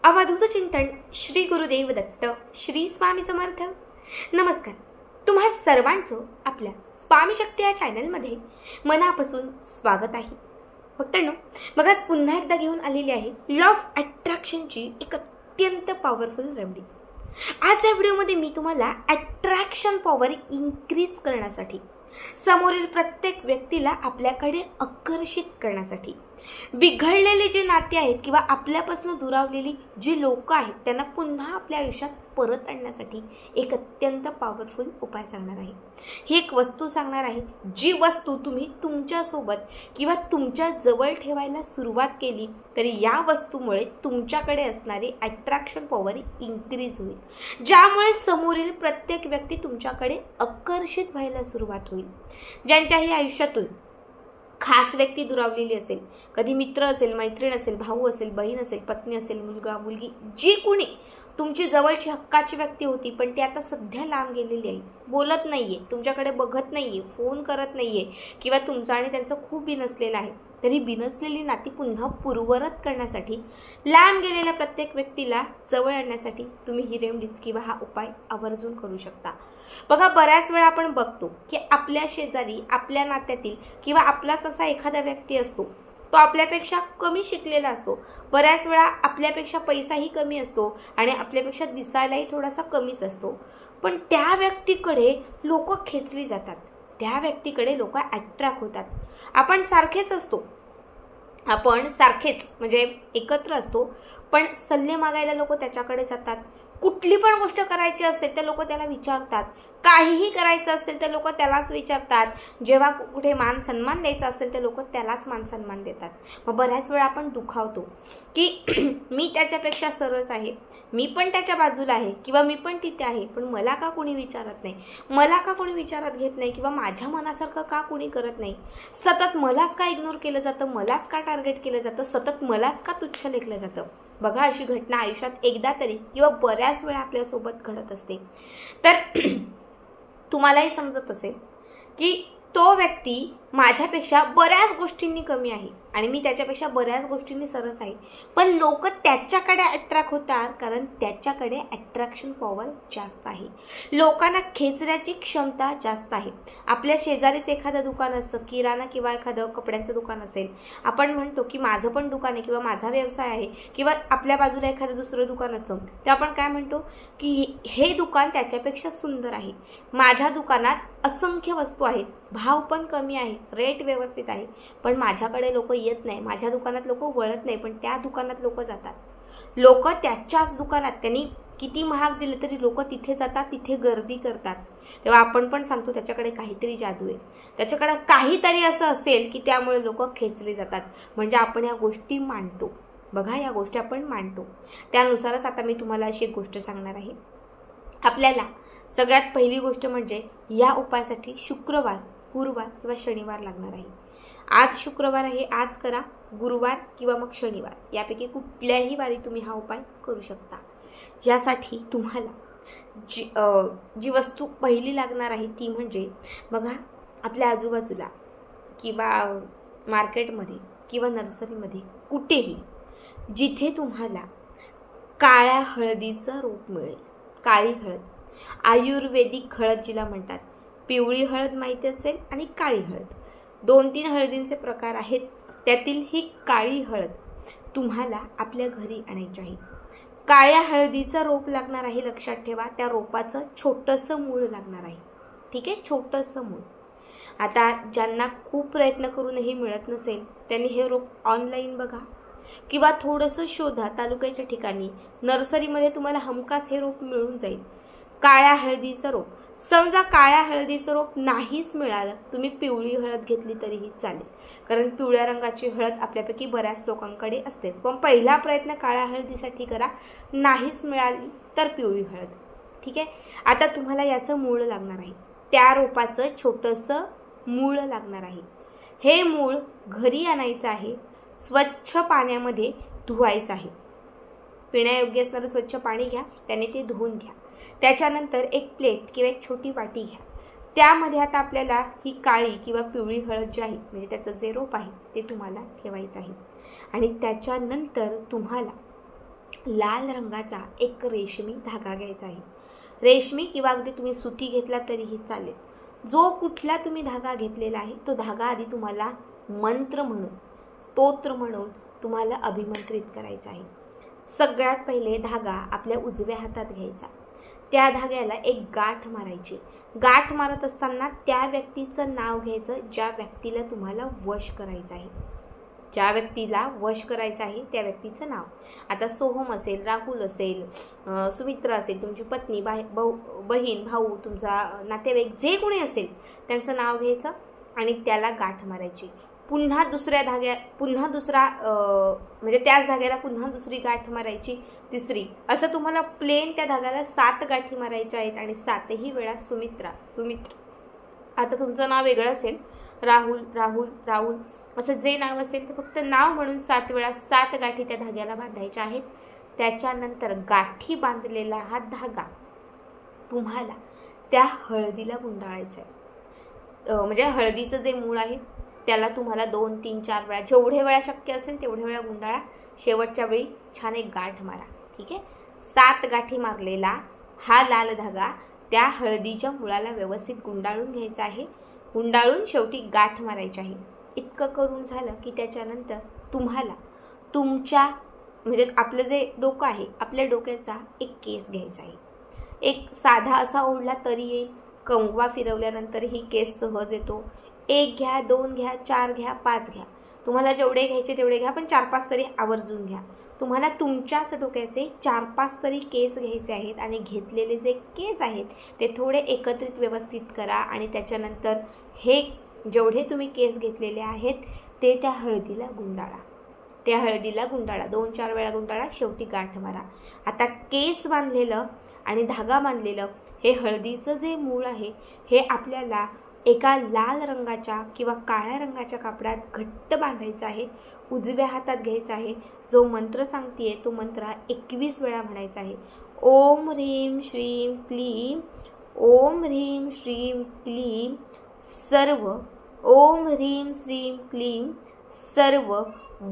अवधूत चिंतन श्री गुरुदेव दत्त श्री स्वामी समर्थ। नमस्कार, तुम्हा सर्वांचं आपल्या स्वामी शक्ती या चॅनलमध्ये मनापासून स्वागत आहे। मित्रांनो, मग आज पुन्हा एकदा घेऊन आलेली आहे लॉ ऑफ अट्रॅक्शनची एक अत्यंत पॉवरफुल रेमेडी। आज या व्हिडिओमध्ये मी तुम्हाला अट्रॅक्शन पॉवर इन्क्रीज करण्यासाठी, समोरील प्रत्येक व्यक्तीला आपल्याकडे आकर्षित करण्यासाठी, बिघडलेले जे नाते आहेत किंवा आपल्यापासून दुरावलेली जी लोक आहेत त्यांना पुन्हा आपल्या आयुष्यात परत आणण्यासाठी एक अत्यंत पॉवरफुल उपाय सांगणार आहे। ही एक वस्तू सांगणार आहे, जी वस्तू तुम्ही तुमच्या सोबत किंवा तुमच्या जवळ ठेवायला सुरुवात केली तरी या वस्तूमुळे तुमच्याकडे असणारी अट्रॅक्शन पॉवर इन्क्रीज होईल, ज्यामुळे समोरील प्रत्येक व्यक्ती तुमच्याकडे आकर्षित व्हायला सुरुवात होईल। ज्यांच्याही आयुष्यातून खास व्यक्ती दुरावलेली असेल, कधी मित्र असेल, मैत्रीण असेल, भाऊ असेल, बहीण असेल, पत्नी असेल, मुलगा मुलगी, जी कोणी तुमची जवळची हक्काची व्यक्ती होती पण ती आता सध्या लांब गेलेली आहे, बोलत नाहीये, तुमच्याकडे बघत नाहीये, फोन करत नाहीये किंवा तुमचा आणि त्यांचं खूप बिनसलेलं आहे, तरी बिनसलेली नाती पुन्हा पूर्ववत करण्यासाठी, लांब गेलेल्या प्रत्येक व्यक्तीला जवळ आणण्यासाठी तुम्ही ही रेमेडीज किंवा हा उपाय आवर्जून करू शकता। बघा, बऱ्याच वेळा आपण बघतो की आपल्या शेजारी, आपल्या नात्यातील किंवा आपलाच असा एखादा व्यक्ती असतो, तो आपल्यापेक्षा कमी शिकलेला असतो, बऱ्याच वेळा आपल्यापेक्षा पैसाही कमी असतो आणि आपल्यापेक्षा दिसायलाही थोडासा कमीच असतो, पण त्या व्यक्तीकडे लोक खेचली जातात, त्या व्यक्तीकडे लोक अट्रॅक्ट होतात। आपण सारखेच असतो, आपण सारखेच म्हणजे एकत्र असतो, पण सल्ले मागायला लोक त्याच्याकडे जातात, कुठली पण गोष्ट करायची असेल तर लोक त्याला विचारतात, काहीही करायचं असेल तर लोक त्यालाच विचारतात, जेव्हा कुठे मान सन्मान द्यायचा असेल तर लोक त्यालाच मान सन्मान देतात। मग बऱ्याच वेळा आपण दुखावतो की मी त्याच्यापेक्षा सरस आहे, मी पण त्याच्या बाजूला आहे किंवा मी पण तिथे आहे, पण मला का कोणी विचारत नाही, मला का कोणी विचारात घेत नाही किंवा माझ्या मनासारखं का कोणी करत नाही, सतत मलाच का इग्नोर केलं जातं, मलाच का टार्गेट केलं जातं, सतत मलाच का तुच्छ लेखलं जातं। बघा, अशी घटना आयुष्यात एकदा तरी किंवा बऱ्याच वेळा आपल्यासोबत घडत असते। तर तुम्हालाही समजत असेल की तो व्यक्ती माझ्यापेक्षा बऱ्याच गोष्टींनी कमी आहे आणि मी त्याच्यापेक्षा बऱ्याच गोष्टींनी सरस आहे, पण लोक त्याच्याकडे अट्रॅक्ट होतात कारण त्याच्याकडे अट्रॅक्शन पॉवर जास्त आहे, लोकांना खेचण्याची क्षमता जास्त आहे। आपल्या शेजारीच एखादं दुकान असतं, किराणा किंवा एखादं कपड्यांचं दुकान असेल, आपण म्हणतो की माझं पण दुकान आहे किंवा माझा व्यवसाय आहे, किंवा आपल्या बाजूला एखादं दुसरं दुकान असतं, तर आपण काय म्हणतो की हे दुकान त्याच्यापेक्षा सुंदर आहे, माझ्या दुकानात असंख्य वस्तू आहेत, भाव पण कमी आहे, रेट व्यवस्थित आहे, पण माझ्याकडे लोक येत नाही, माझ्या दुकानात लोक वळत नाही, पण त्या दुकानात लोक जातात, लोक त्याच्याच दुकानात त्यांनी किती महाग दिले तरी लोक तिथे जातात, तिथे गर्दी करतात। तेव्हा आपण पण सांगतो त्याच्याकडे काहीतरी जादू आहे, त्याच्याकडे काहीतरी असं असेल की त्यामुळे लोक खेचले जातात, म्हणजे आपण या गोष्टी मानतो। बघा, या गोष्टी आपण मानतो, त्यानुसारच आता मी तुम्हाला अशी एक गोष्ट सांगणार आहे। आपल्याला सगळ्यात पहिली गोष्ट म्हणजे या उपायासाठी शुक्रवार, गुरुवार किंवा शनिवार लागणार आहे। आज शुक्रवार आहे, आज करा, गुरुवार किंवा मग शनिवार यापैकी कुठल्याही वारी तुम्ही हा उपाय करू शकता। यासाठी तुम्हाला जी वस्तू पहिली लागणार आहे ती म्हणजे, बघा, आपल्या आजूबाजूला किंवा मार्केटमध्ये किंवा नर्सरीमध्ये कुठेही जिथे तुम्हाला काळ्या हळदीचं रोप मिळेल, काळी हळद, आयुर्वेदिक हळद जिला म्हणतात, पिवळी हळद माहिती असेल आणि काळी हळद, 2-3 हळदींचे प्रकार आहेत, त्यातील ही काळी हळद तुम्हाला आपल्या घरी आणायची आहे। काळ्या हळदीचं रोप लागणार आहे, लक्षात ठेवा, त्या रोपाचं छोटंसं मूळ लागणार आहे, ठीक आहे, छोटंसं मूळ। आता ज्यांना खूप प्रयत्न करूनही मिळत नसेल त्यांनी हे रोप ऑनलाईन बघा किंवा थोडंसं शोधा, तालुक्याच्या ठिकाणी नर्सरीमध्ये तुम्हाला हमखास हे रोप मिळून जाईल, काळ्या हळदीचं रोप। समजा काळ्या हळदीचं रोप नाहीच मिळालं, तुम्ही पिवळी हळद घेतली तरीही चालेल, कारण पिवळ्या रंगाची हळद आपल्यापैकी बऱ्याच लोकांकडे असतेच, पण पहिला प्रयत्न काळ्या हळदीसाठी करा, नाहीच मिळाली तर पिवळी हळद, ठीक आहे। आता तुम्हाला याचं मूळ लागणार आहे, त्या रोपाचं छोटंसं मूळ लागणार आहे। हे मूळ घरी आणायचं आहे, स्वच्छ पाण्यामध्ये धुवायचं आहे, पिण्यायोग्य असणारं स्वच्छ पाणी घ्या, त्याने ते धुवून घ्या। त्याच्यानंतर एक प्लेट किंवा एक छोटी वाटी घ्या, त्यामध्ये आता आपल्याला ही काळी किंवा पिवळी हळद जी आहे म्हणजे त्याचं जे रोप आहे ते तुम्हाला ठेवायचं आहे। आणि त्याच्यानंतर तुम्हाला लाल रंगाचा एक रेशमी धागा घ्यायचा आहे. रेशमी किंवा अगदी तुम्ही सुती घेतला तरीही चालेल. जो कुठला तुम्ही धागा घेतलेला आहे तो धागा आधी तुम्हाला मंत्र म्हणून, स्तोत्र म्हणून तुम्हाला अभिमंत्रित करायचा आहे. सगळ्यात पहिले धागा आपल्या उजव्या हातात घ्यायचा. त्या धाग्याला एक गाठ मारायची. गाठ मारत असताना त्या व्यक्तीचं नाव घ्यायचं ज्या व्यक्तीला तुम्हाला वश करायचं आहे. ज्या व्यक्तीला वश करायचं आहे त्या व्यक्तीचं नाव. आता सोहम असेल, राहुल असेल, सुमित्रा असेल, तुमची पत्नी, बहीण, भाऊ, तुमचा नातेवाईक जे कोणी असेल त्यांचं नाव घ्यायचं आणि त्याला गाठ मारायची. पुन्हा म्हणजे त्याच धाग्याला पुन्हा दुसरी गाठ मारायची, तिसरी. असं तुम्हाला प्लेन त्या धाग्याला 7 गाठी मारायच्या आहेत आणि 7ही वेळा सुमित्रा. आता तुमचं नाव वेगळं असेल, राहुल असं जे नाव असेल ते फक्त नाव म्हणून 7 वेळा 7 गाठी त्या धाग्याला बांधायच्या आहेत. त्याच्यानंतर गाठी बांधलेला हा धागा तुम्हाला त्या हळदीला गुंडाळायचा आहे. म्हणजे हळदीचं जे मूळ आहे त्याला तुम्हाला 2, 3, 4 वेळा, जेवढे वेळा शक्य असेल तेवढे वेळा गुंडाळा. शेवटच्या वेळी छान एक गाठ मारा. ठीक आहे. 7 गाठी मारलेला हा लाल धागा त्या हळदीच्या मुळाला व्यवस्थित गुंडाळून घ्यायचा आहे. गुंडाळून शेवटी गाठ मारायची आहे. इतकं करून झालं की त्याच्यानंतर तुम्हाला तुमच्या म्हणजे आपलं जे डोकं आहे, आपल्या डोक्याचा एक केस घ्यायचा आहे. एक साधा असा ओढला तरी येईल. कंगवा फिरवल्यानंतर ही केस सहज येतो. 1 घ्या, 2 घ्या, 4 घ्या, 5 घ्या. तुम्हाला जेवढे घ्यायचे तेवढे घ्या, पण 4-5 तरी आवर्जून घ्या. तुम्हाला तुमच्याच डोक्याचे 4-5 तरी केस घ्यायचे आहेत आणि घेतलेले जे केस आहेत ते थोडे एकत्रित व्यवस्थित करा आणि त्याच्यानंतर हे जेवढे तुम्ही केस घेतलेले आहेत ते त्या हळदीला गुंडाळा. त्या हळदीला गुंडाळा, 2-4 वेळा गुंडाळा, शेवटी गाठ मारा. आता केस बांधलेलं आणि धागा बांधलेलं हे हळदीचं जे मूळ आहे हे आपल्याला एका लाल रंगाच्या किंवा काळ्या रंगाच्या कापडात घट्ट बांधायचं आहे. उजव्या हातात घ्यायचा आहे. जो मंत्र सांगतेय तो मंत्र 21 वेळा म्हणायचा आहे. ओम ह्रीं श्रीं क्लीं, ओम ह्रीं श्रीं क्लीं सर्व, ओम ह्रीं श्रीं क्लीं सर्व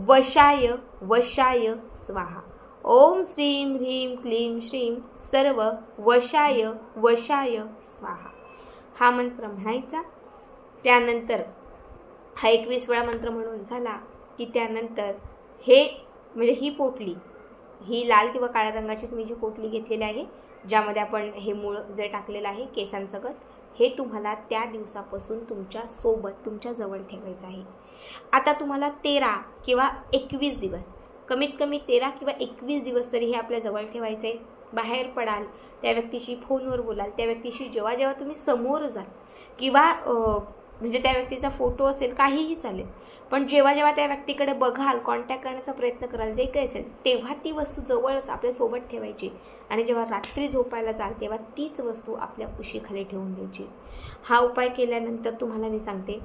वशाय वशाय स्वाहा. ओम श्रीं ह्रीं क्लीं श्रीं सर्व वशाय वशाय स्वाहा. हा मंत्र म्हणायचा. त्यानंतर हा 21 वेळा मंत्र म्हणून झाला की त्यानंतर हे म्हणजे ही पोटली, ही लाल किंवा काळ्या रंगाची तुम्ही जी पोटली घेतलेली आहे ज्यामध्ये आपण हे मूळ जे टाकलेलं आहे केसांसकट, हे तुम्हाला त्या दिवसापासून तुमच्या सोबत, तुमच्या जवळ ठेवायचं आहे. आता तुम्हाला 13 किंवा 21 दिवस, कमीत कमी 13 किंवा 21 दिवस तरी हे आपल्या जवळ ठेवायचे. बाहेर पडाल, त्या व्यक्तीशी फोनवर बोलाल, त्या व्यक्तीशी जेव्हा जेव्हा तुम्ही समोर जाल किंवा म्हणजे त्या व्यक्तीचा फोटो असेल काहीही चालेल, पण जेव्हा जेव्हा त्या व्यक्तीकडे बघाल, कॉन्टॅक्ट करण्याचा प्रयत्न कराल, जे काही असेल तेव्हा ती वस्तू जवळच आपल्यासोबत ठेवायची आणि जेव्हा रात्री झोपायला जाल तेव्हा तीच वस्तू आपल्या उशीखाली ठेवून द्यायची. हा उपाय केल्यानंतर तुम्हाला मी सांगते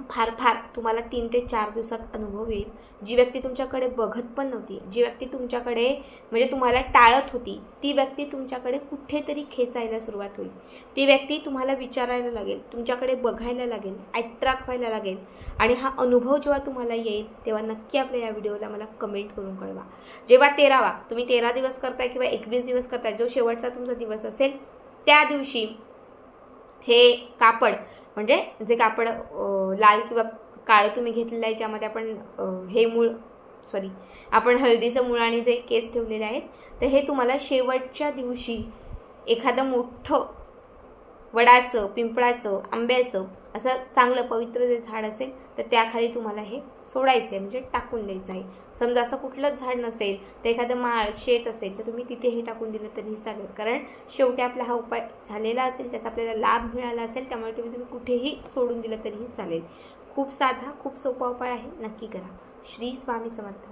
फार तुम्हाला 3 ते 4 दिवसात अनुभव येईल. जी व्यक्ती तुमच्याकडे बघत पण नव्हती, जी व्यक्ती तुमच्याकडे म्हणजे तुम्हाला टाळत होती, ती व्यक्ती तुमच्याकडे कुठेतरी खेचायला सुरुवात होईल. ती व्यक्ती तुम्हाला विचारायला लागेल, तुमच्याकडे बघायला लागेल, अट्रॅक्ट व्हायला लागेल आणि हा अनुभव जेव्हा तुम्हाला येईल तेव्हा नक्की आपल्या या व्हिडिओला मला कमेंट करून कळवा. जेव्हा 13वा तुम्ही 13 दिवस करताय किंवा 21 दिवस करताय, जो शेवटचा तुमचा दिवस असेल त्या दिवशी हे कापड म्हणजे जे कापड लाल किंवा काळं तुम्ही घेतलेलं आहे ज्यामध्ये आपण हळदीचं मूळ आणि जे केस ठेवलेले आहेत, तर हे तुम्हाला शेवटच्या दिवशी एखादं मोठं वडाचं, पिंपळाचं, आंब्याचं असं चांगलं पवित्र जे झाड असेल तर त्याखाली तुम्हाला हे सोडायचं आहे, म्हणजे टाकून द्यायचं आहे. समजा असं कुठलंच झाड नसेल तर एखादं माळ, शेत असेल तर तुम्ही तिथे हे टाकून दिलं तरीही चालेल. कारण शेवटी आपला हा उपाय झालेला असेल, त्याचा आपल्याला लाभ मिळाला असेल, त्यामुळे तुम्ही कुठेही सोडून दिलं तरीही चालेल. खूप साधा, खूप सोपा उपाय आहे. नक्की करा. श्री स्वामी समर्थ.